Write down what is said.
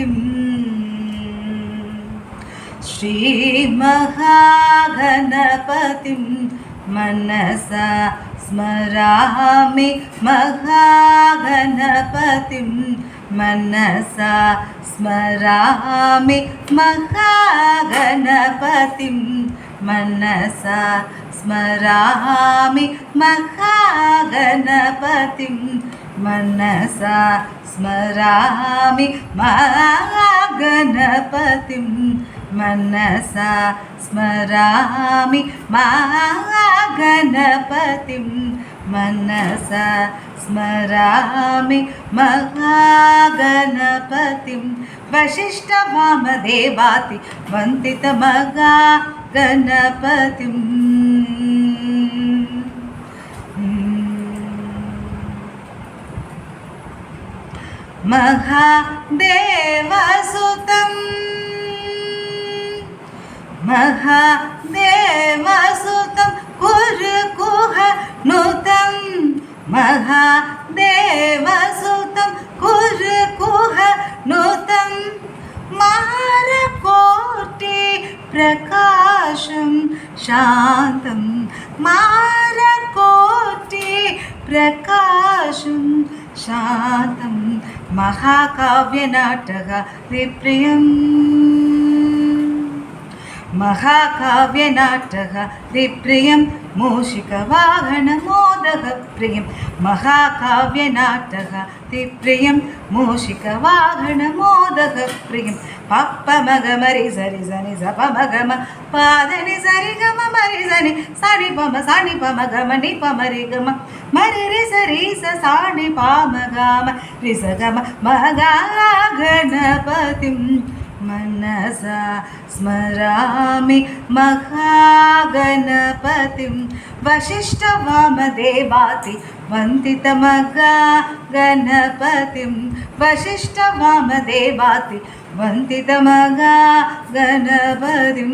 गणपतिं श्रीमहागणपतिं मनसा स्मरामि महागणपतिं मनसा स्मरामि महागणपतिं मनसा स्मरामि महागणपतिं मनसा स्मरामि महागणपतिं मनसा स्मरामि महागणपतिं मनसा स्मरामि महागणपतिं वसिष्ठवामदेवाति वन्दितमहागणपतिं महादेवसुतं कुरुकुहनुतं महादेवसुतं कुरुकुहनुतं मारकोटि प्रकाशं शान्तं मारकोटि प्रकाशं शान्तं महाकाव्यनाटकप्रियं महाकाव्यनाटकप्रियं मूषिकवाहनमोदकप्रियं महाकाव्यनाटकप्रियं मूषिकवाहनमोदकप्रियं पप्पमगमरि सरि सनि सपमगम पादनि सरि गम मरि सनि सनि पम गम नि पमरि गम मरि रि सरि स साणि पाम गाम रि स गम महागणपतिं मनसा स्मरामि महागणपतिं वसिष्ठवामदेवाति वन्दितमहागणपतिं वसिष्ठवामदेवाति वन्दितमहागणपतिं